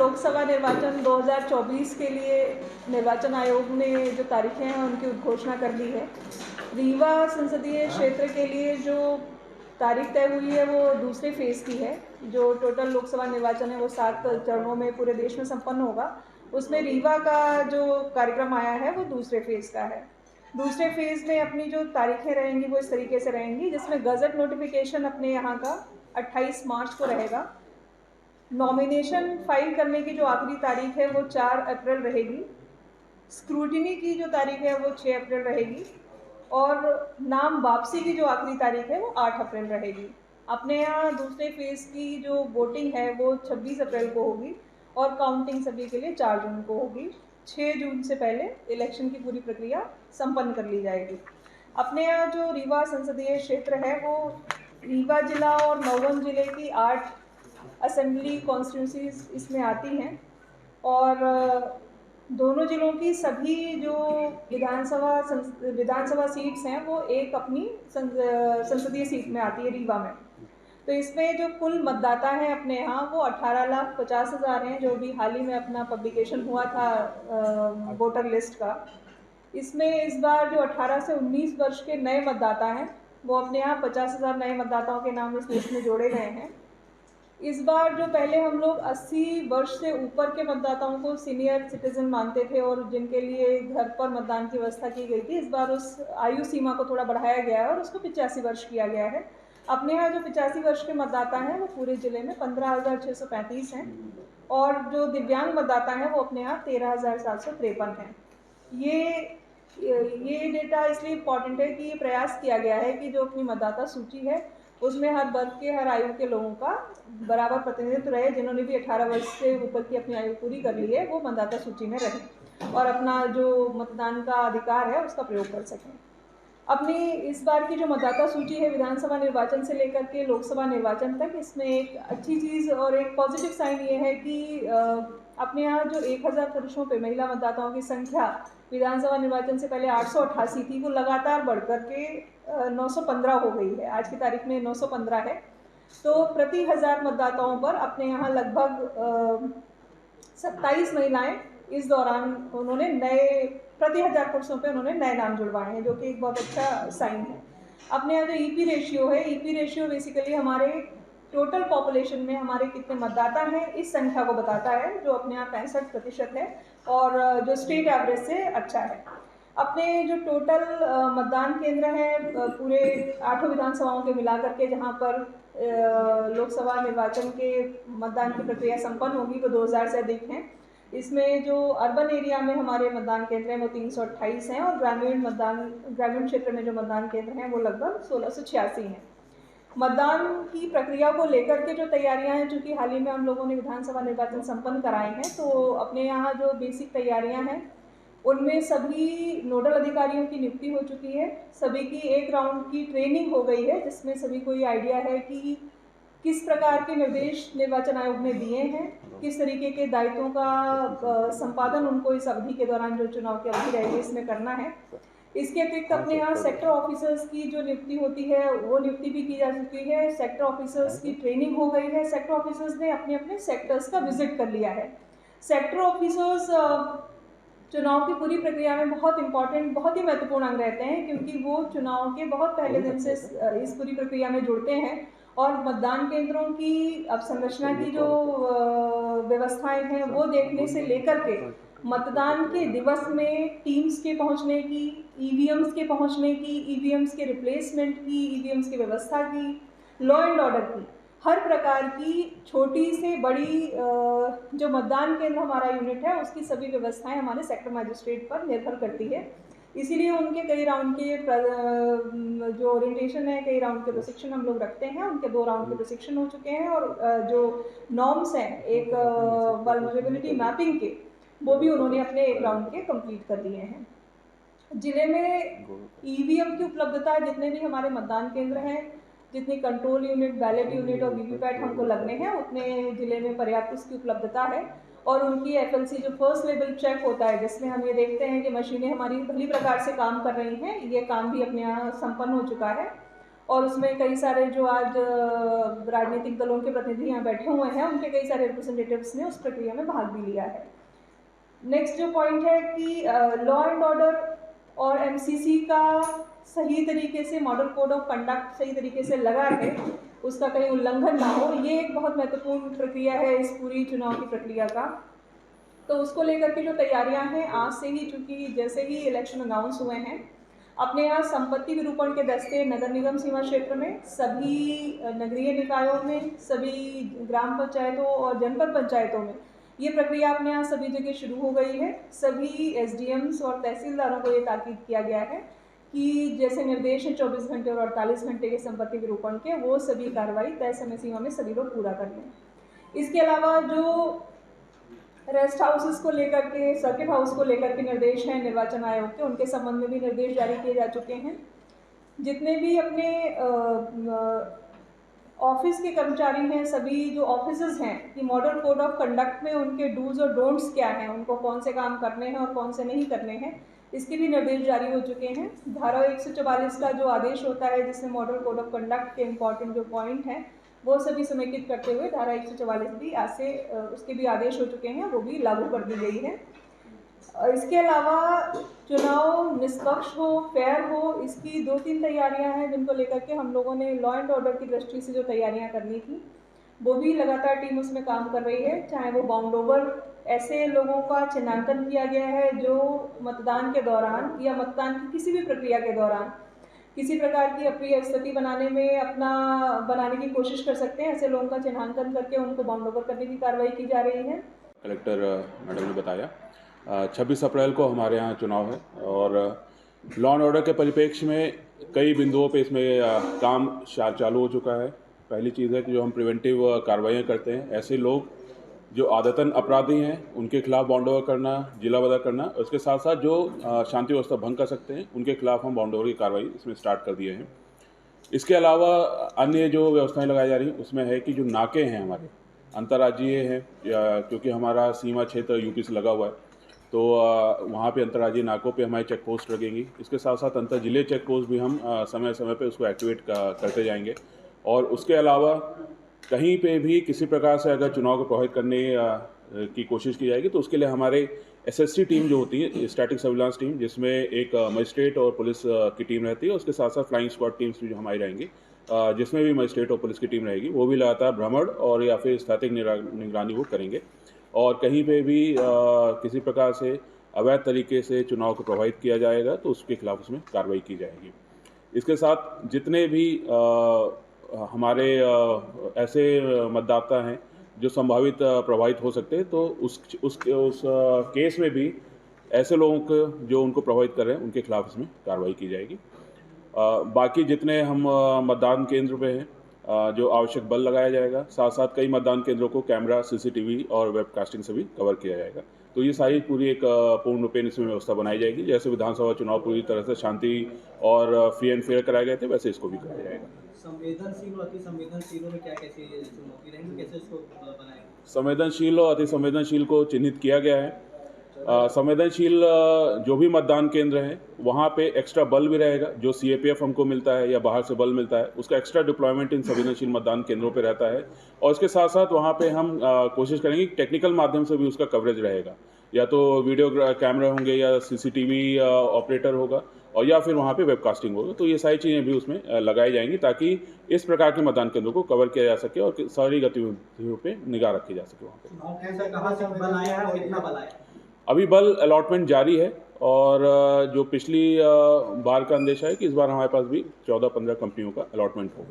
लोकसभा निर्वाचन 2024 के लिए निर्वाचन आयोग ने जो तारीखें हैं उनकी उद्घोषणा कर दी है। रीवा संसदीय क्षेत्र के लिए जो तारीख तय हुई है वो दूसरे फेज़ की है। जो टोटल लोकसभा निर्वाचन है वो 7 चरणों में पूरे देश में संपन्न होगा। उसमें रीवा का जो कार्यक्रम आया है वो दूसरे फेज़ का है। दूसरे फेज़ में अपनी जो तारीखें रहेंगी वो इस तरीके से रहेंगी, जिसमें गज़ट नोटिफिकेशन अपने यहाँ का 28 मार्च को रहेगा। नॉमिनेशन फाइल करने की जो आखिरी तारीख है वो 4 अप्रैल रहेगी। स्क्रूटिनी की जो तारीख है वो 6 अप्रैल रहेगी और नाम वापसी की जो आखिरी तारीख है वो 8 अप्रैल रहेगी। अपने यहाँ दूसरे फेज़ की जो वोटिंग है वो 26 अप्रैल को होगी और काउंटिंग सभी के लिए 4 जून को होगी। 6 जून से पहले इलेक्शन की पूरी प्रक्रिया संपन्न कर ली जाएगी। अपने यहाँ जो रीवा संसदीय क्षेत्र है वो रीवा जिला और मऊवन जिले की 8 असेंबली कॉन्स्टिट्यूंसीज इसमें आती हैं और दोनों जिलों की सभी जो विधानसभा सीट्स हैं वो एक अपनी संसदीय सीट में आती है रीवा में। तो इसमें जो कुल मतदाता हैं अपने यहाँ वो 18,50,000 हैं, जो भी हाल ही में अपना पब्लिकेशन हुआ था वोटर लिस्ट का। इसमें इस बार जो 18 से 19 वर्ष के नए मतदाता हैं वो अपने यहाँ 50,000 नए मतदाताओं के नाम इस लिस्ट में जोड़े गए हैं। इस बार जो पहले हम लोग 80 वर्ष से ऊपर के मतदाताओं को सीनियर सिटीजन मानते थे और जिनके लिए घर पर मतदान की व्यवस्था की गई थी, इस बार उस आयु सीमा को थोड़ा बढ़ाया गया है और उसको 85 वर्ष किया गया है। अपने यहाँ जो 85 वर्ष के मतदाता हैं वो पूरे ज़िले में 15,635 हैं और जो दिव्यांग मतदाता हैं वो अपने यहाँ 13,753 हैं। ये डेटा इसलिए इम्पॉर्टेंट है कि ये प्रयास किया गया है कि जो अपनी मतदाता सूची है उसमें हर वर्ग के, हर आयु के लोगों का बराबर प्रतिनिधित्व रहे। जिन्होंने भी 18 वर्ष से ऊपर की अपनी आयु पूरी कर ली है वो मतदाता सूची में रहें और अपना जो मतदान का अधिकार है उसका प्रयोग कर सकें। अपनी इस बार की जो मतदाता सूची है विधानसभा निर्वाचन से लेकर के लोकसभा निर्वाचन तक, इसमें एक अच्छी चीज़ और एक पॉजिटिव साइन ये है कि अपने यहाँ जो 1000 पुरुषों पे महिला मतदाताओं की संख्या विधानसभा निर्वाचन से पहले 888 थी, वो लगातार बढ़कर के 915 हो गई है। आज की तारीख में 915 है। तो प्रति 1000 मतदाताओं पर अपने यहाँ लगभग 27 महिलाएं इस दौरान उन्होंने नए प्रति 1000 पुरुषों पे उन्होंने नए नाम जुड़वाए हैं, जो कि एक बहुत अच्छा साइन है। अपने यहाँ जो ईपी रेशियो है, ईपी रेशियो बेसिकली हमारे टोटल पॉपुलेशन में हमारे कितने मतदाता हैं इस संख्या को बताता है, जो अपने यहाँ 65% है और जो स्टेट एवरेज से अच्छा है। अपने जो टोटल मतदान केंद्र हैं पूरे 8 विधानसभाओं के मिला करके जहाँ पर लोकसभा निर्वाचन के मतदान की प्रक्रिया संपन्न होगी वो 2000 से अधिक हैं। इसमें जो अर्बन एरिया में हमारे मतदान केंद्र हैं वो 328 हैं और ग्रामीण क्षेत्र में जो मतदान केंद्र हैं वो लगभग 1686 हैं। मतदान की प्रक्रिया को लेकर के जो तैयारियां हैं, चूँकि हाल ही में हम लोगों ने विधानसभा निर्वाचन संपन्न कराए हैं, तो अपने यहाँ जो बेसिक तैयारियां हैं उनमें सभी नोडल अधिकारियों की नियुक्ति हो चुकी है। सभी की एक राउंड की ट्रेनिंग हो गई है, जिसमें सभी को ये आइडिया है कि किस प्रकार के निर्देश निर्वाचन आयोग ने दिए हैं, किस तरीके के दायित्वों का संपादन उनको इस अवधि के दौरान जो चुनाव की अवधि रहेगी इसमें करना है। इसके अतिरिक्त अपने यहाँ सेक्टर ऑफिसर्स की जो नियुक्ति होती है वो नियुक्ति भी की जा चुकी है। सेक्टर ऑफिसर्स की ट्रेनिंग हो गई है। सेक्टर ऑफिसर्स ने अपने अपने सेक्टर्स का विजिट कर लिया है। सेक्टर ऑफिसर्स चुनाव की पूरी प्रक्रिया में बहुत इंपॉर्टेंट, बहुत ही महत्वपूर्ण अंग रहते हैं, क्योंकि वो चुनाव के बहुत पहले दिन से इस पूरी प्रक्रिया में जुड़ते हैं और मतदान केंद्रों की अवसंरचना की जो व्यवस्थाएं हैं वो देखने से लेकर के मतदान के दिवस में टीम्स के पहुंचने की, ईवीएम्स के पहुंचने की, ईवीएम्स के रिप्लेसमेंट की, ईवीएम्स की व्यवस्था की, लॉ एंड ऑर्डर की, हर प्रकार की छोटी से बड़ी जो मतदान केंद्र हमारा यूनिट है उसकी सभी व्यवस्थाएं हमारे सेक्टर मजिस्ट्रेट पर निर्भर करती है। इसीलिए उनके कई राउंड के जो ओरिएंटेशन है, कई राउंड के प्रशिक्षण हम लोग रखते हैं। उनके 2 राउंड के प्रशिक्षण हो चुके हैं और जो नॉर्म्स हैं एक वल्नरेबिलिटी मैपिंग के, वो भी उन्होंने अपने 1 राउंड के कंप्लीट कर दिए हैं। जिले में ईवीएम की उपलब्धता, जितने भी हमारे मतदान केंद्र हैं, जितनी कंट्रोल यूनिट, बैलेट यूनिट और वीवीपैट हमको लगने हैं, उतने जिले में पर्याप्त उसकी उपलब्धता है। और उनकी एफएलसी जो फर्स्ट लेवल चेक होता है, जिसमें हम ये देखते हैं कि मशीनें हमारी भली प्रकार से काम कर रही हैं, ये काम भी अपने यहाँ संपन्न हो चुका है। और उसमें कई सारे जो आज राजनीतिक दलों के प्रतिनिधि यहाँ बैठे हुए हैं, उनके कई सारे रिप्रेजेंटेटिव्स ने उस प्रक्रिया में भाग भी लिया है। नेक्स्ट जो पॉइंट है कि लॉ एंड ऑर्डर और एमसीसी का सही तरीके से मॉडल कोड ऑफ कंडक्ट सही तरीके से लगा है, उसका कहीं उल्लंघन ना हो, ये एक बहुत महत्वपूर्ण प्रक्रिया है इस पूरी चुनाव की प्रक्रिया का। तो उसको लेकर के जो तैयारियां हैं आज से ही, चूँकि जैसे ही इलेक्शन अनाउंस हुए हैं, अपने यहाँ संपत्ति विरूपण के दस्ते नगर निगम सीमा क्षेत्र में, सभी नगरीय निकायों में, सभी ग्राम पंचायतों और जनपद पंचायतों में ये प्रक्रिया अपने यहाँ सभी जगह शुरू हो गई है। सभी एसडीएम्स और तहसीलदारों को ये ताकीद किया गया है कि जैसे निर्देश हैं 24 घंटे और 48 घंटे के संपत्ति विरूपण के, वो सभी कार्रवाई तय समय सीमा में सभी लोग पूरा कर लें। इसके अलावा जो रेस्ट हाउसेस को लेकर के, सर्किट हाउस को लेकर के निर्देश हैं निर्वाचन आयोग के, उनके संबंध में भी निर्देश जारी किए जा चुके हैं। जितने भी अपने ऑफिस के कर्मचारी हैं, सभी जो ऑफिसर्स हैं, कि मॉडल कोड ऑफ कंडक्ट में उनके डूज और डोंट्स क्या हैं, उनको कौन से काम करने हैं और कौन से नहीं करने हैं, इसके भी निर्देश जारी हो चुके हैं। धारा 144 का जो आदेश होता है जिसमें मॉडल कोड ऑफ कंडक्ट के इम्पॉर्टेंट जो पॉइंट हैं वो सभी समेकित करते हुए धारा 144 भी आज से उसके भी आदेश हो चुके हैं, वो भी लागू कर दी गई है। इसके अलावा चुनाव निष्पक्ष हो, फेयर हो, इसकी 2-3 तैयारियां हैं जिनको लेकर के हम लोगों ने लॉ एंड ऑर्डर की दृष्टि से जो तैयारियां करनी थी वो भी लगातार टीम उसमें काम कर रही है। चाहे वो बाउंड ओवर, ऐसे लोगों का चिन्हांकन किया गया है जो मतदान के दौरान या मतदान की किसी भी प्रक्रिया के दौरान किसी प्रकार की अप्रिय स्थिति बनाने की कोशिश कर सकते हैं, ऐसे लोगों का चिन्हांकन करके उनको बाउंड ओवर करने की कार्रवाई की जा रही है। कलेक्टर मैडम ने बताया 26 अप्रैल को हमारे यहाँ चुनाव है और लॉ एंड ऑर्डर के परिप्रेक्ष्य में कई बिंदुओं पे इसमें काम चालू हो चुका है। पहली चीज़ है कि जो हम प्रिवेंटिव कार्रवाइयाँ करते हैं, ऐसे लोग जो आदतन अपराधी हैं उनके खिलाफ बाउंड ओवर करना, जिला बदर करना, उसके साथ साथ जो शांति व्यवस्था भंग कर सकते हैं उनके खिलाफ हम बाउंड ओवर की कार्रवाई इसमें स्टार्ट कर दिए हैं। इसके अलावा अन्य जो व्यवस्थाएं लगाई जा रही हैं उसमें है कि जो नाके हैं हमारे अंतर्राज्यीय हैं, क्योंकि हमारा सीमा क्षेत्र यूपी से लगा हुआ है, तो वहाँ पे अंतर्राज्यीय नाकों पे हमारी चेक पोस्ट लगेंगी। इसके साथ साथ अंतर जिले चेक पोस्ट भी हम समय समय पे उसको एक्टिवेट करते जाएंगे। और उसके अलावा कहीं पे भी किसी प्रकार से अगर चुनाव को प्रभावित करने की कोशिश की जाएगी तो उसके लिए हमारे एसएसटी टीम जो होती है, स्टैटिक सर्विलांस टीम, जिसमें एक मजिस्ट्रेट और पुलिस की टीम रहती है, उसके साथ साथ फ्लाइंग स्क्वाड टीम्स भी जो हमारी रहेंगी, जिसमें भी मजिस्ट्रेट और पुलिस की टीम रहेगी, वो भी लगातार भ्रमण और या फिर स्थैतिक निगरानी वो करेंगे। और कहीं पे भी किसी प्रकार से अवैध तरीके से चुनाव को प्रभावित किया जाएगा तो उसके खिलाफ उसमें कार्रवाई की जाएगी। इसके साथ जितने भी हमारे ऐसे मतदाता हैं जो संभावित प्रभावित हो सकते हैं, तो उस केस में भी ऐसे लोगों को जो उनको प्रभावित कर रहे हैं उनके खिलाफ इसमें कार्रवाई की जाएगी। बाकी जितने हम मतदान केंद्र पे हैं जो आवश्यक बल लगाया जाएगा, साथ साथ कई मतदान केंद्रों को कैमरा, सीसीटीवी और वेबकास्टिंग से भी कवर किया जाएगा। तो ये सारी पूरी एक पूर्ण रूपेण इसमें व्यवस्था बनाई जाएगी। जैसे विधानसभा चुनाव पूरी तरह से शांति और फ्री एंड फेयर कराए गए थे, वैसे इसको भी कराया जाएगा। संवेदनशील और अति संवेदनशीलों में क्या कैसे चुनौती रहेगी, कैसे इसको बनाएंगे? संवेदनशील और अति संवेदनशील को चिन्हित किया गया है। संवेदनशील जो भी मतदान केंद्र हैं वहाँ पे एक्स्ट्रा बल भी रहेगा, जो सीएपीएफ हमको मिलता है या बाहर से बल मिलता है, उसका एक्स्ट्रा डिप्लॉयमेंट इन संवेदनशील मतदान केंद्रों पे रहता है। और इसके साथ साथ वहाँ पे हम कोशिश करेंगे कि टेक्निकल माध्यम से भी उसका कवरेज रहेगा, या तो वीडियो कैमरा होंगे या सीसीटीवी ऑपरेटर होगा, और या फिर वहाँ पे वेबकास्टिंग होगा। तो ये सारी चीज़ें भी उसमें लगाई जाएंगी ताकि इस प्रकार के मतदान केंद्रों को कवर किया जा सके और सारी गतिविधियों पे निगाह रखी जा सके वहाँ पे। कहाँ से बल आया है और कितना बल आया? अभी बल अलॉटमेंट जारी है और जो पिछली बार का अंदेशा है कि इस बार हमारे पास भी 14-15 कंपनियों का अलॉटमेंट होगा।